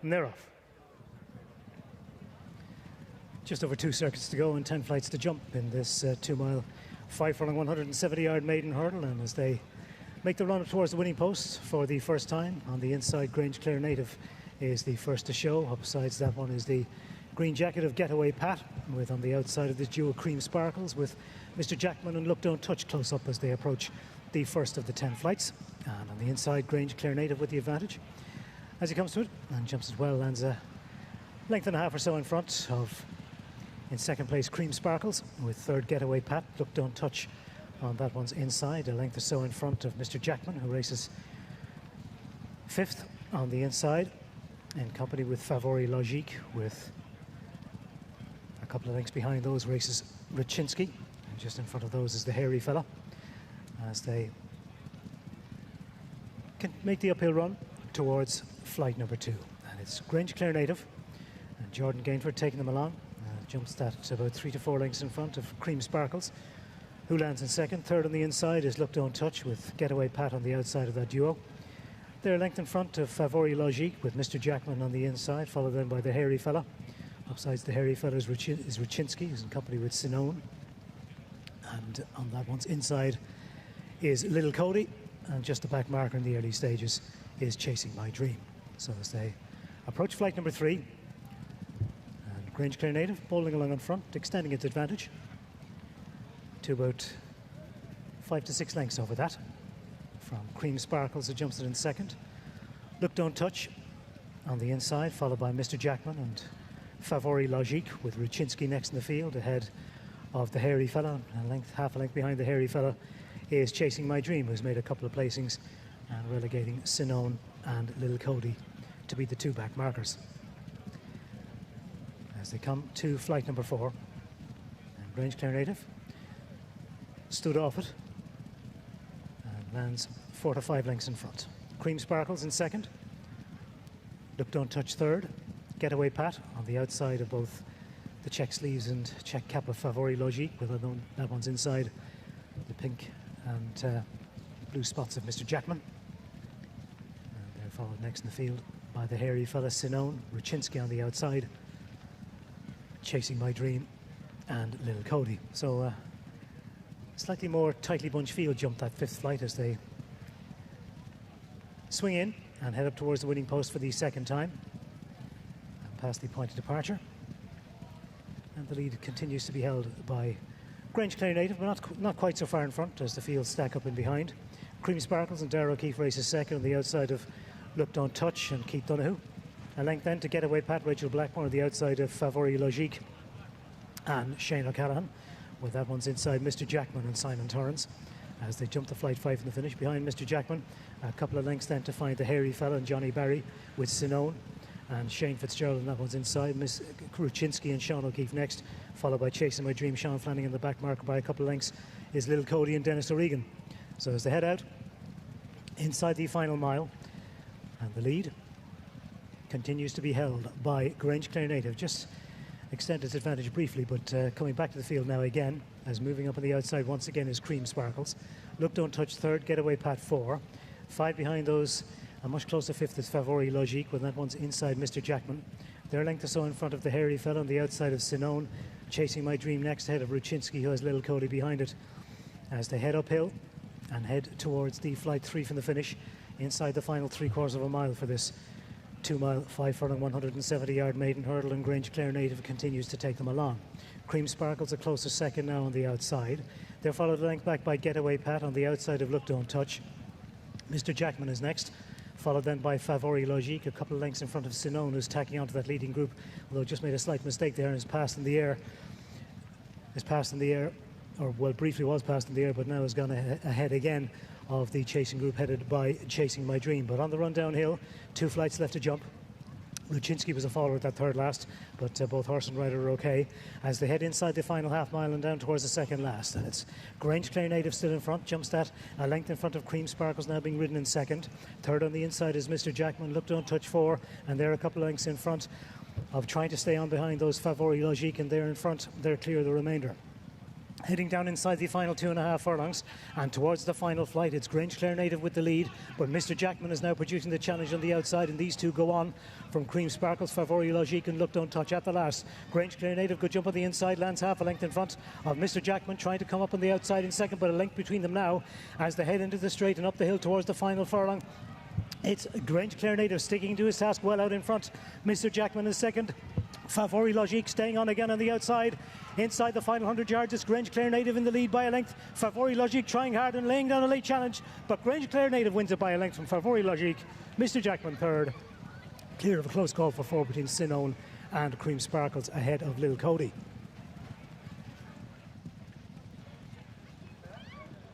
And they're off. Just over 2 circuits to go and 10 flights to jump in this 2 mile, 5 furlong, 170 yard maiden hurdle. And as they make the run up towards the winning post for the first time, on the inside, Grange Clare Native is the first to show. Up besides that one is the green jacket of Getaway Pat, with on the outside of this duo Cream Sparkles, with Mr. Jackman and Look Don't Touch close up as they approach the first of the 10 flights. And on the inside, Grange Clare Native with the advantage as he comes to it and jumps as well, lands a length and a half or so in front of, in second place, Cream Sparkles, with third Getaway Pat. Look Don't Touch on that one's inside, a length or so in front of Mr. Jackman, who races fifth on the inside, in company with Favori Logique, with a couple of lengths behind those races Raczynski, and just in front of those is the hairy fella, as they can make the uphill run towards flight number 2. And it's Grange Clare Native and Jordan Gainford taking them along. Jumps that about 3 to 4 lengths in front of Cream Sparkles, who lands in second. Third on the inside is Look Don't Touch, with Getaway Pat on the outside of that duo. They're a length in front of Favori Logique, with Mr. Jackman on the inside, followed then by the hairy fella. Upsides the hairy fella is Raczynski, who's in company with Sinone. And on that one's inside is Little Cody, and just the back marker in the early stages is Chasing My Dream. So as they approach flight number 3, and Grange Clare Native bowling along in front, extending its advantage to about 5 to 6 lengths over that from Cream Sparkles, who jumps it in second. Look Don't Touch on the inside, followed by Mr. Jackman and Favori Logique, with Raczynski next in the field ahead of the hairy fella. Half a length behind the hairy fella is Chasing My Dream, who's made a couple of placings and relegating Sinone and Little Cody to be the 2 back markers. As they come to flight number 4, and Grange Clare Native stood off it and lands 4 to 5 lengths in front. Cream Sparkles in second, Look Don't Touch third, Getaway Pat on the outside of both the check sleeves and check cap of Favori Logique, with that one's inside the pink and blue spots of Mr. Jackman. And they're followed next in the field by the hairy fella Sinone, Raczynski on the outside, Chasing My Dream and Little Cody. So slightly more tightly bunched field jump that 5th flight as they swing in and head up towards the winning post for the second time and past the point of departure. And the lead continues to be held by Grange Clare Native, but not quite so far in front as the field stack up in behind. Cream Sparkles and Darragh O'Keefe races second on the outside of Look Don't Touch and Keith Donoghue. A length then to Getaway Pat, Rachel Blackmore on the outside of Favori Logique and Shane O'Callaghan, with that one's inside Mr. Jackman and Simon Torrance as they jump to flight 5 in the finish. Behind Mr. Jackman, a couple of lengths then to find the hairy fella and Johnny Barry, with Sinone and Shane Fitzgerald, and that one's inside. Miss Raczynski and Sean O'Keefe next, followed by Chasing My Dream. Sean Flanagan in the back marker by a couple of lengths is Little Cody and Dennis O'Regan. So as they head out inside the final mile, and the lead continues to be held by Grange Clare Native. Just extend its advantage briefly, but coming back to the field now again, as moving up on the outside once again is Cream Sparkles. Look Don't Touch third, Getaway Pat 4. 5 behind those, a much closer 5th is Favori Logique, with that one's inside Mr. Jackman. Their length or so in front of the hairy fella on the outside of Sinone. Chasing My Dream next ahead of Raczynski, who has Little Cody behind it, as they head uphill and head towards the flight 3 from the finish, inside the final 3/4 of a mile for this 2 mile, 5 furlong, 170 yard maiden hurdle, and Grange Clare Native continues to take them along. Cream Sparkles a closer second now on the outside. They're followed a length back by Getaway Pat on the outside of Look Don't Touch. Mr. Jackman is next, followed then by Favori Logique, a couple of lengths in front of Sinone, who's tacking onto that leading group, although just made a slight mistake there and is passed in the air. Or well, briefly was passed in the air, but now has gone ahead again of the chasing group headed by Chasing My Dream. But on the run downhill, 2 flights left to jump. Raczynski was a follower at that third last, but both horse and rider are okay as they head inside the final half mile and down towards the second last. And it's Grange Clare Native still in front, jumps that a length in front of Cream Sparkles, now being ridden in second. Third on the inside is Mr. Jackman, Look Don't Touch 4, and they're a couple of lengths in front of trying to stay on behind those Favori Logique, and they're in front, they're clear of the remainder. Heading down inside the final 2.5 furlongs and towards the final flight, it's Grange Clare Native with the lead, but Mr. Jackman is now producing the challenge on the outside, and these two go on from Cream Sparkles, Favori Logique and Look Don't Touch at the last. Grange Clare Native, good jump on the inside, lands half a length in front of Mr. Jackman, trying to come up on the outside in second, but a length between them now as they head into the straight and up the hill towards the final furlong. It's Grange Clare Native sticking to his task well out in front. Mr. Jackman is second. Favori Logique staying on again on the outside. Inside the final 100 yards, it's Grange Clare Native in the lead by a length. Favori Logique trying hard and laying down a late challenge, but Grange Clare Native wins it by a length from Favori Logique. Mr. Jackman third. Clear of a close call for four between Sinone and Cream Sparkles ahead of Lil Cody.